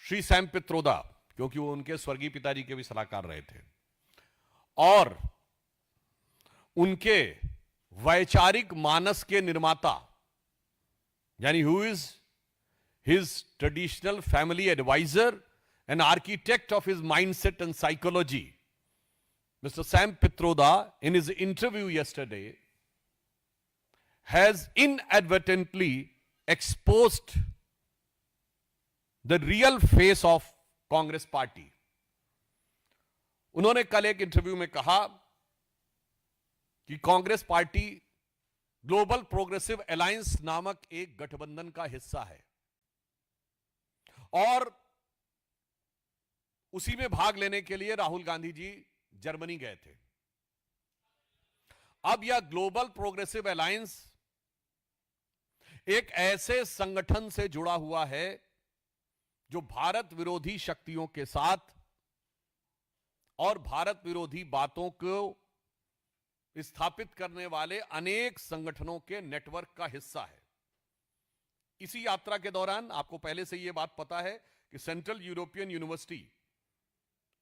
Shri Sam Pitroda, क्योंकि वो उनके स्वर्गीय पिताजी के भी सलाहकार रहे थे, और उनके वैचारिक मानस के निर्माता, यानी who is his traditional family adviser and architect of his mindset and psychology, Mr. Sam Pitroda, in his interview yesterday, has inadvertently exposed the real face of Congress party. उन्होंने कल एक इंटरव्यू में कहा कि Congress party global progressive alliance नामक एक गठबंधन का हिस्सा है और उसी में भाग लेने के लिए राहुल गांधी जी जर्मनी गए थे। अब यह ग्लोबल प्रोग्रेसिव अलायंस एक ऐसे संगठन से जुड़ा हुआ है जो भारत विरोधी शक्तियों के साथ और भारत विरोधी बातों को स्थापित करने वाले अनेक संगठनों के नेटवर्क का हिस्सा है। इसी यात्रा के दौरान आपको पहले से यह बात पता है कि सेंट्रल यूरोपियन यूनिवर्सिटी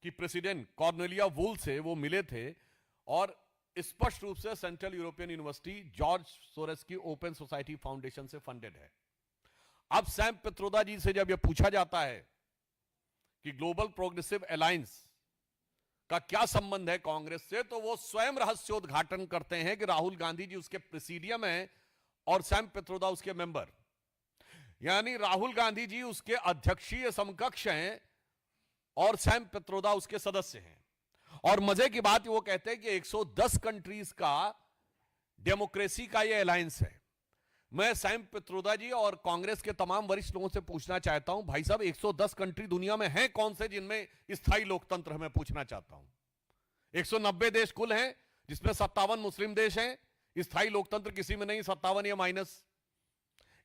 की प्रेसिडेंट कॉर्नेलिया वुल से वो मिले थे और स्पष्ट रूप से central European university George Soros की ओपन सोसाइटी फाउंडेशन से फंडेड है। अब सैम पित्रोदा जी से जब यह पूछा जाता है कि ग्लोबल प्रोग्रेसिव अलायंस का क्या संबंध है कांग्रेस से, तो वो स्वयं रहस्योद्घाटन करते हैं कि राहुल गांधी जी उसके प्रेसिडियम है और सैम पित्रोदा उसके मेंबर, यानी राहुल गांधी जी उसके अध्यक्षीय समकक्ष हैं और सैम पित्रोदा उसके सदस्य हैं। और मजे की बात वो कहते हैं कि 110 कंट्रीज का डेमोक्रेसी का ये अलायंस है। मैं सैम पित्रोदा जी और कांग्रेस के तमाम वरिष्ठ लोगों से पूछना चाहता हूं, भाई साहब 110 कंट्री दुनिया में हैं कौन से जिनमें स्थायी लोकतंत्र है? मैं पूछना चाहता हूं। 190 देश कुल हैं जिसमें 57 मुस्लिम देश हैं, स्थायी लोकतंत्र किसी में नहीं, 57 या माइनस।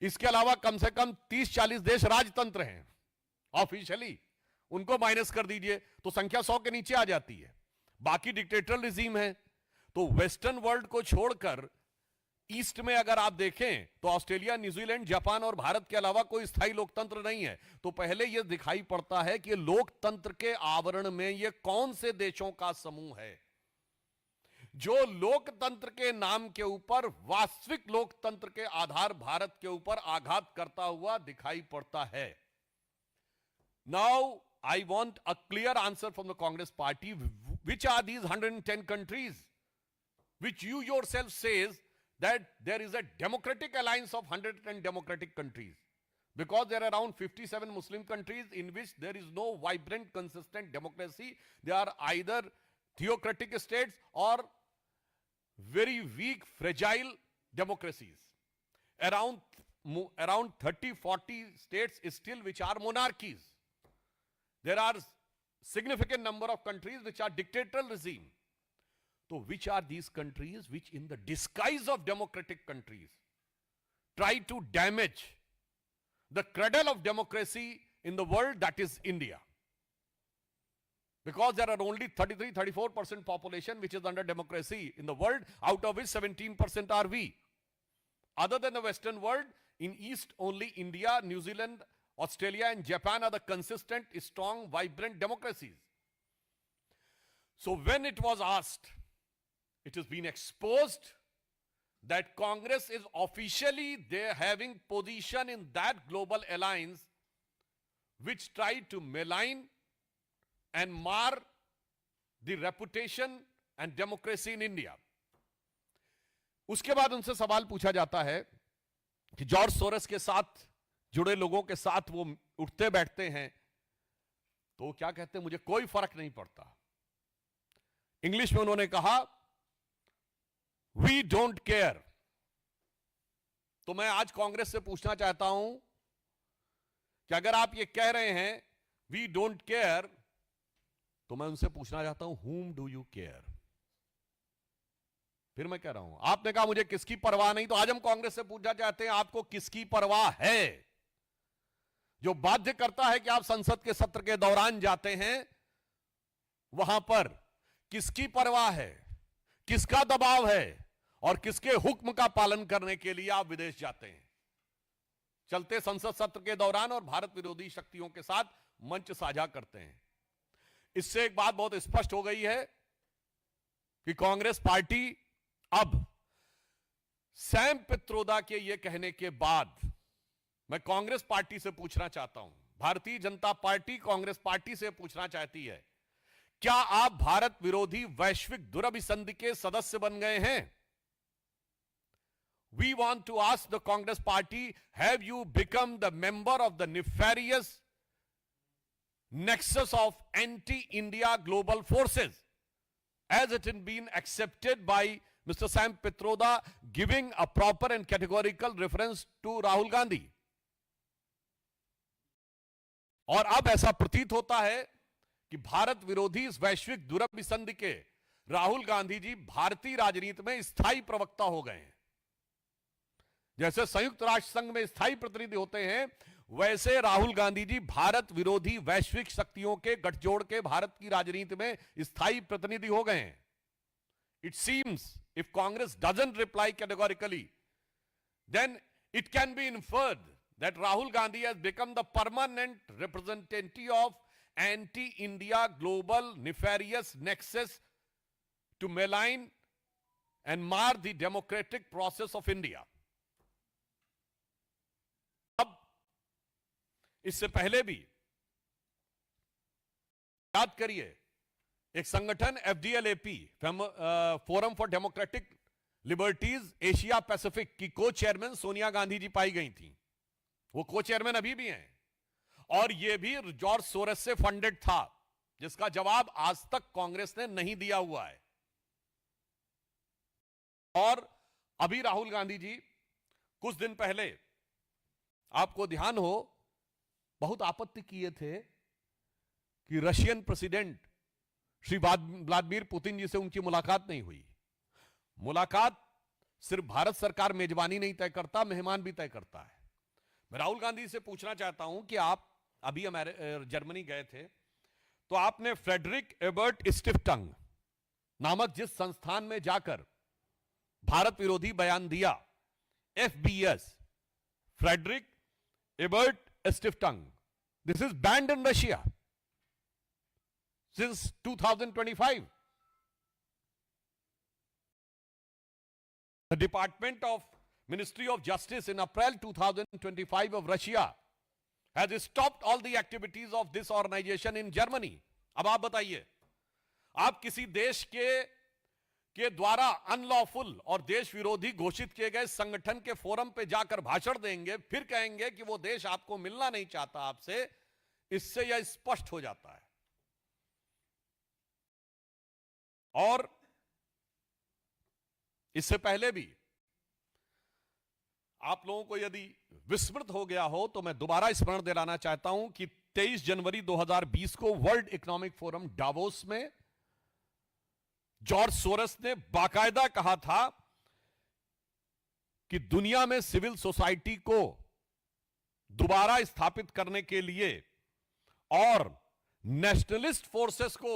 इसके अलावा कम से कम 30-40 देश राजतंत्र हैं ऑफिशियली, उनको माइनस कर दीजिए तो संख्या 100 के नीचे आ जाती है। बाकी डिक्टेटरल रिजीम है। तो वेस्टर्न वर्ल्ड को छोड़कर ईस्ट में अगर आप देखें तो ऑस्ट्रेलिया, न्यूजीलैंड, जापान और भारत के अलावा कोई स्थायी लोकतंत्र नहीं है। तो पहले यह दिखाई पड़ता है कि लोकतंत्र के आवरण में यह कौन से देशों का समूह है जो लोकतंत्र के नाम के ऊपर, वास्तविक लोकतंत्र के आधार भारत के ऊपर आघात करता हुआ दिखाई पड़ता है। Now, I want a clear answer from the Congress party. Which are these 110 countries which you yourself says that there is a democratic alliance of 110 democratic countries? Because there are around 57 Muslim countries in which there is no vibrant, consistent democracy. They are either theocratic states or very weak, fragile democracies. Around 30-40 states still which are monarchies. There are significant number of countries which are dictatorial regime. So which are these countries which in the disguise of democratic countries try to damage the cradle of democracy in the world, that is India? Because there are only 33-34% population which is under democracy in the world, out of which 17% are we. Other than the Western world, in East only India, New Zealand, Australia and Japan are the consistent, strong, vibrant democracies. So when it was asked, it has been exposed that Congress is officially there having position in that global alliance which tried to malign and mar the reputation and democracy in India. उसके बाद उनसे सवाल पूछा जाता है कि George Soros के साथ जुड़े लोगों के साथ वो उठते बैठते हैं तो क्या कहते हैं, मुझे कोई फर्क नहीं पड़ता। इंग्लिश में उन्होंने कहा वी डोंट केयर। तो मैं आज कांग्रेस से पूछना चाहता हूं कि अगर आप ये कह रहे हैं वी डोंट केयर, तो मैं उनसे पूछना चाहता हूं whom do you care? फिर मैं कह रहा हूं, आपने कहा मुझे किसकी परवाह नहीं, तो आज हम कांग्रेस से पूछना चाहते हैं आपको किसकी परवाह है, जो बाध्य करता है कि आप संसद के सत्र के दौरान जाते हैं, वहां पर किसकी परवाह है, किसका दबाव है और किसके हुक्म का पालन करने के लिए आप विदेश जाते हैं? चलते संसद सत्र के दौरान और भारत विरोधी शक्तियों के साथ मंच साझा करते हैं। इससे एक बात बहुत स्पष्ट हो गई है कि कांग्रेस पार्टी अब सैम पित्रोदा के यह कहने के बाद मैं कांग्रेस पार्टी से पूछना चाहता हूं, भारतीय जनता पार्टी कांग्रेस पार्टी से पूछना चाहती है, क्या आप भारत विरोधी वैश्विक दुरभिसंधि के सदस्य बन गए हैं? We want to ask the Congress party, have you become the member of the nefarious nexus of anti-India global forces, as it has been accepted by Mr. Sam Pitroda, giving a proper and categorical reference to Rahul Gandhi? और अब ऐसा प्रतीत होता है कि भारत विरोधी इस वैश्विक दुरभिसंधि के राहुल गांधी जी भारतीय राजनीति में स्थायी प्रवक्ता हो गए हैं। जैसे संयुक्त राष्ट्र संघ में स्थायी प्रतिनिधि होते हैं, वैसे राहुल गांधी जी भारत विरोधी वैश्विक शक्तियों के गठजोड़ के भारत की राजनीति में स्थायी प्रतिनिधि हो गए हैं। It seems if Congress doesn't reply categorically, then it can be inferred that Rahul Gandhi has become the permanent representative of anti-India global nefarious nexus to malign and mar the democratic process of India. अब इससे पहले भी याद करिए, एक संगठन FDLAP forum for democratic liberties Asia Pacific की को चेयरमैन सोनिया गांधी जी पाई गई थी। वो को चेयरमैन अभी भी हैं, और ये भी जॉर्ज सोरस से फंडेड था, जिसका जवाब आज तक कांग्रेस ने नहीं दिया हुआ है। और अभी राहुल गांधी जी कुछ दिन पहले, आपको ध्यान हो, बहुत आपत्ति किए थे कि Russian president Shri Vladimir Putin ji से उनकी मुलाकात नहीं हुई। मुलाकात सिर्फ भारत सरकार मेजबानी नहीं तय करता, मेहमान भी तय करता है। मैं राहुल गांधी से पूछना चाहता हूं कि आप अभी जर्मनी गए थे, तो आपने फ्रेडरिक एबर्ट स्टिफ्टंग नामक जिस संस्थान में जाकर भारत विरोधी बयान दिया, FBS, Friedrich Ebert Stiftung, this is banned in Russia since 2025. The Department of Ministry of Justice in April 2025 of Russia has stopped all the activities of this organization in Germany. अब आप बताइए, आप किसी देश के द्वारा अनलॉफुल और देश विरोधी घोषित किए गए संगठन के फोरम पे जाकर भाषण देंगे, फिर कहेंगे कि वो देश आपको मिलना नहीं चाहता आपसे। इससे यह स्पष्ट हो जाता है। और इससे पहले भी आप लोगों को यदि विस्मृत हो गया हो तो मैं दोबारा स्मरण दिलाना चाहता हूं कि 23 जनवरी 2020 को वर्ल्ड इकोनॉमिक फोरम डावोस में जॉर्ज सोरस ने बाकायदा कहा था कि दुनिया में सिविल सोसाइटी को दोबारा स्थापित करने के लिए और नेशनलिस्ट फोर्सेस को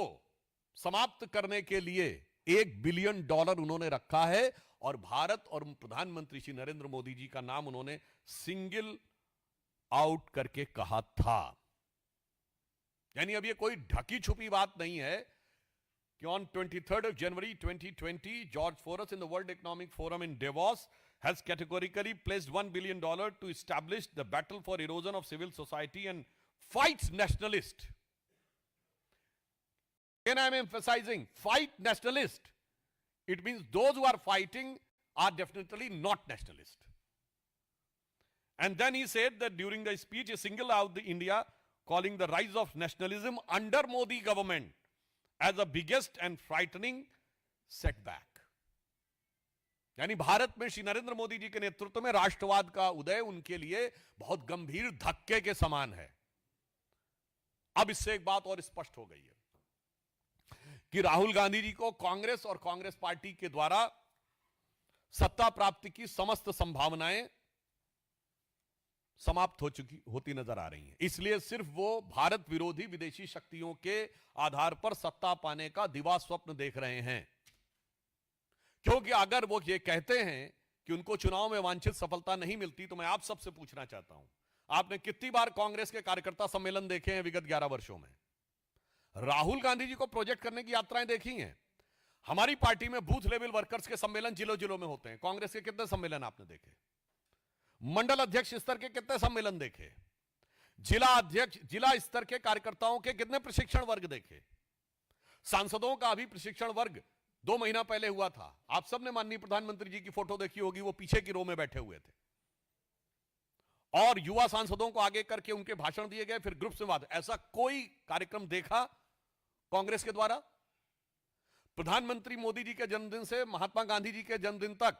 समाप्त करने के लिए $1 बिलियन उन्होंने रखा है, और भारत और प्रधानमंत्री श्री नरेंद्र मोदी जी का नाम उन्होंने सिंगल आउट करके कहा था। यानी अब ये कोई ढकी छुपी बात नहीं है कि on 23rd January 2020 George Soros in the World Economic Forum in Davos has categorically placed $1 billion to establish the battle for erosion of civil society and fights nationalist. Again, I am emphasizing, fight nationalist. It means those who are fighting are definitely not nationalist. And then he said that during the speech, he singled out the India, calling the rise of nationalism under Modi government as the biggest and frightening setback. यानी भारत में श्री नरेंद्र मोदी जी के नेतृत्व में राष्ट्रवाद का उदय उनके लिए बहुत गंभीर धक्के के समान है। अब इससे एक बात और स्पष्ट हो गई है कि राहुल गांधी जी को कांग्रेस और कांग्रेस पार्टी के द्वारा सत्ता प्राप्ति की समस्त संभावनाएं समाप्त होती नजर आ रही हैं। इसलिए सिर्फ वो भारत विरोधी विदेशी शक्तियों के आधार पर सत्ता पाने का दिवा स्वप्न देख रहे हैं। क्योंकि अगर वो ये कहते हैं कि उनको चुनाव में वांछित सफलता नहीं मिलती, तो मैं आप सबसे पूछना चाहता हूं, आपने कितनी बार कांग्रेस के कार्यकर्ता सम्मेलन देखे हैं विगत 11 वर्षों में? राहुल गांधी जी को प्रोजेक्ट करने की यात्राएं देखी हैं? हमारी पार्टी में बूथ लेवल वर्कर्स के सम्मेलन जिलों जिलों में होते हैं। कांग्रेस के कितने सम्मेलन आपने देखे? मंडल अध्यक्ष स्तर के कितने सम्मेलन देखे? जिला अध्यक्ष, जिला स्तर के कार्यकर्ताओं के कितने प्रशिक्षण वर्ग देखे? सांसदों का भी प्रशिक्षण वर्ग 2 महीना पहले हुआ था। आप सबने माननीय प्रधानमंत्री जी की फोटो देखी होगी, वो पीछे की रो में बैठे हुए थे और युवा सांसदों को आगे करके उनके भाषण दिए गए, फिर ग्रुप से बात। ऐसा कोई कार्यक्रम देखा कांग्रेस के द्वारा? प्रधानमंत्री मोदी जी के जन्मदिन से महात्मा गांधी जी के जन्मदिन तक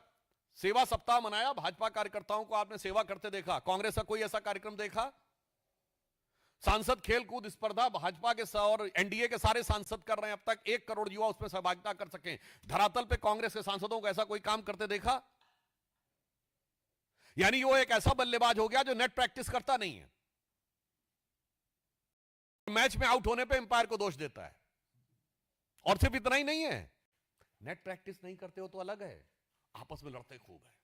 सेवा सप्ताह मनाया, भाजपा कार्यकर्ताओं को आपने सेवा करते देखा। कांग्रेस का कोई ऐसा कार्यक्रम देखा? सांसद खेल कूद स्पर्धा भाजपा के और एनडीए के सारे सांसद कर रहे हैं, अब तक 1 करोड़ युवा उसमें सहभागिता कर सकें। धरातल पे कांग्रेस के सांसदों को ऐसा कोई काम करते देखा? यानी वो एक ऐसा बल्लेबाज हो गया जो नेट प्रैक्टिस करता नहीं है, मैच में आउट होने पे अंपायर को दोष देता है। और सिर्फ इतना ही नहीं है, नेट प्रैक्टिस नहीं करते हो तो अलग है, आपस में लड़ते खूब है।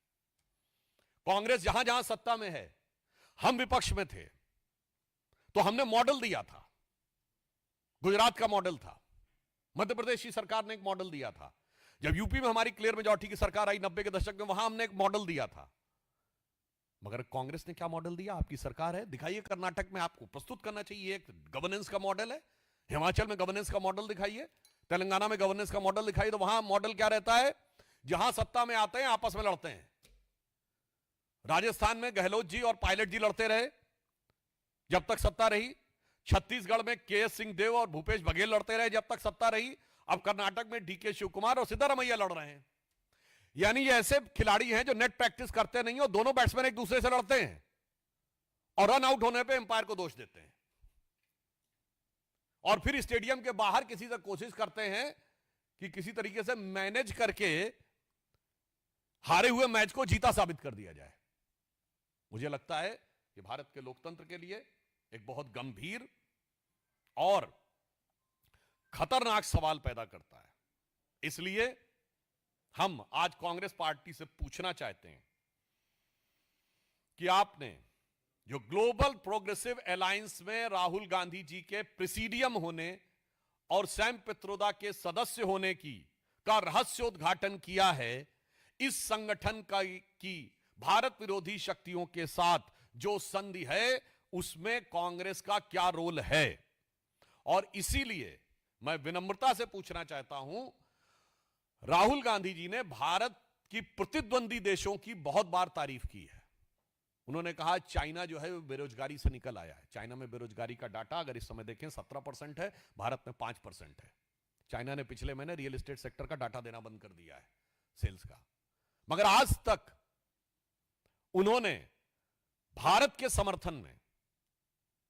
कांग्रेस जहां जहां सत्ता में है, हम विपक्ष में थे तो हमने मॉडल दिया था। गुजरात का मॉडल था, मध्य प्रदेश की सरकार ने एक मॉडल दिया था। जब यूपी में हमारी क्लियर मेजॉरिटी की सरकार आई 90 के दशक में, वहां हमने एक मॉडल दिया था। मगर कांग्रेस ने क्या मॉडल दिया? आपकी सरकार है, दिखाइए। कर्नाटक में आपको प्रस्तुत करना चाहिए, एक गवर्नेंस का मॉडल है। हिमाचल में गवर्नेंस का मॉडल दिखाइए, तेलंगाना में गवर्नेंस का मॉडल दिखाइए। तो वहां मॉडल क्या रहता है? जहां सत्ता में आते हैं आपस में लड़ते हैं। राजस्थान में गहलोत जी और पायलट जी लड़ते रहे जब तक सत्ता रही। छत्तीसगढ़ में के.एस. सिंहदेव और भूपेश बघेल लड़ते रहे जब तक सत्ता रही। अब कर्नाटक में डी.के. शिवकुमार और सिद्धारमैया लड़ रहे हैं। यानी ये ऐसे खिलाड़ी हैं जो नेट प्रैक्टिस करते नहीं हो, दोनों बैट्समैन एक दूसरे से लड़ते हैं और रन आउट होने पे अंपायर को दोष देते हैं, और फिर स्टेडियम के बाहर किसी से कोशिश करते हैं कि किसी तरीके से मैनेज करके हारे हुए मैच को जीता साबित कर दिया जाए। मुझे लगता है कि भारत के लोकतंत्र के लिए एक बहुत गंभीर और खतरनाक सवाल पैदा करता है। इसलिए हम आज कांग्रेस पार्टी से पूछना चाहते हैं कि आपने जो ग्लोबल प्रोग्रेसिव अलायंस में राहुल गांधी जी के प्रेसिडियम होने और सैम पित्रोदा के सदस्य होने का रहस्योद्घाटन किया है, इस संगठन की भारत विरोधी शक्तियों के साथ जो संधि है उसमें कांग्रेस का क्या रोल है? और इसीलिए मैं विनम्रता से पूछना चाहता हूं, राहुल गांधी जी ने भारत की प्रतिद्वंदी देशों की बहुत बार तारीफ की है। उन्होंने कहा चाइना जो है बेरोजगारी से निकल आया है। चाइना में बेरोजगारी का डाटा अगर इस समय देखें 17% है, भारत में 5% है। चाइना ने पिछले महीने रियल एस्टेट सेक्टर का डाटा देना बंद कर दिया है, सेल्स का। मगर आज तक उन्होंने भारत के समर्थन में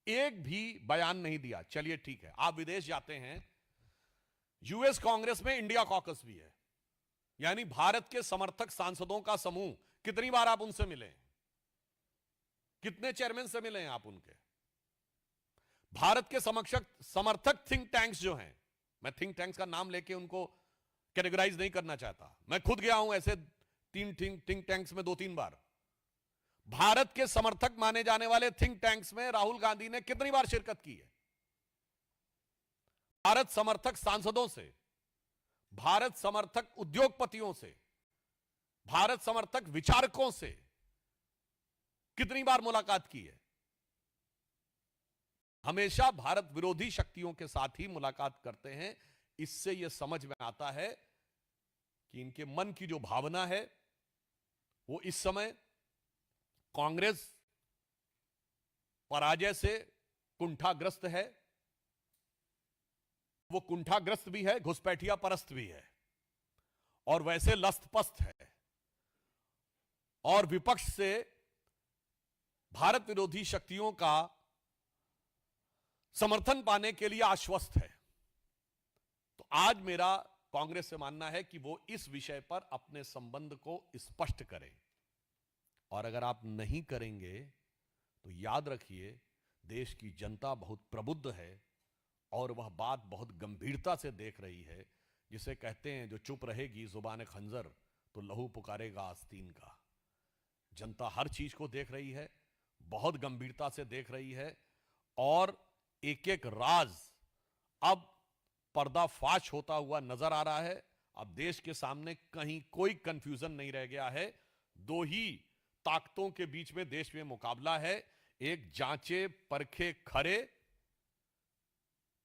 एक भी बयान नहीं दिया। चलिए ठीक है, आप विदेश जाते हैं, यूएस कांग्रेस में इंडिया कॉकस भी है, यानी भारत के समर्थक सांसदों का समूह। कितनी बार आप उनसे मिले? कितने चेयरमैन से मिले हैं आप उनके? भारत के समर्थक थिंक टैंक्स जो हैं, मैं थिंक टैंक्स का नाम लेके उनको कैटेगराइज नहीं करना चाहता, मैं खुद गया हूं ऐसे 3 थिंक टैंक्स में 2-3 बार। भारत के समर्थक माने जाने वाले थिंक टैंक्स में राहुल गांधी ने कितनी बार शिरकत की है? भारत समर्थक सांसदों से, भारत समर्थक उद्योगपतियों से, भारत समर्थक विचारकों से कितनी बार मुलाकात की है? हमेशा भारत विरोधी शक्तियों के साथ ही मुलाकात करते हैं। इससे यह समझ में आता है कि इनके मन की जो भावना है वो इस समय कांग्रेस पराजय से कुंठाग्रस्त है। वो कुंठाग्रस्त भी है, घुसपैठिया परस्त भी है, और वैसे लस्तपस्त है, और विपक्ष से भारत विरोधी शक्तियों का समर्थन पाने के लिए आश्वस्त है। तो आज मेरा कांग्रेस से मानना है कि वो इस विषय पर अपने संबंध को स्पष्ट करें, और अगर आप नहीं करेंगे तो याद रखिए देश की जनता बहुत प्रबुद्ध है और वह बात बहुत गंभीरता से देख रही है। जिसे कहते हैं जो चुप रहेगी जुबान खंजर तो लहू पुकारेगा आस्तीन का। जनता हर चीज को देख रही है, बहुत गंभीरता से देख रही है और एक एक राज अब पर्दाफाश होता हुआ नजर आ रहा है। अब देश के सामने कहीं कोई कंफ्यूजन नहीं रह गया है। दो ही ताकतों के बीच में देश में मुकाबला है, एक जांचे परखे खरे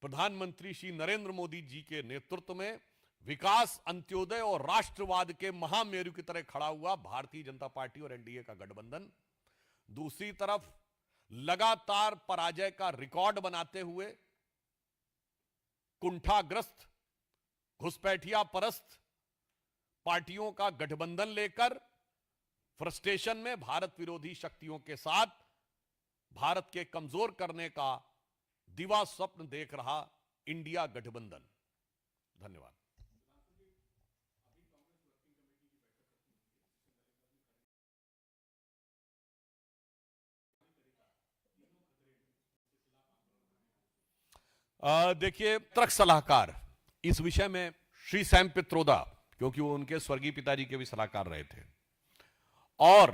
प्रधानमंत्री श्री नरेंद्र मोदी जी के नेतृत्व में विकास, अंत्योदय और राष्ट्रवाद के महामेरु की तरह खड़ा हुआ भारतीय जनता पार्टी और एनडीए का गठबंधन। दूसरी तरफ लगातार पराजय का रिकॉर्ड बनाते हुए कुंठाग्रस्त, घुसपैठिया परस्त पार्टियों का गठबंधन लेकर फ्रस्ट्रेशन में भारत विरोधी शक्तियों के साथ भारत के कमजोर करने का दिवा स्वप्न देख रहा इंडिया गठबंधन। धन्यवाद। देखिए, तर्क सलाहकार इस विषय में श्री सैम पित्रोदा, क्योंकि वो उनके स्वर्गीय पिताजी के भी सलाहकार रहे थे, और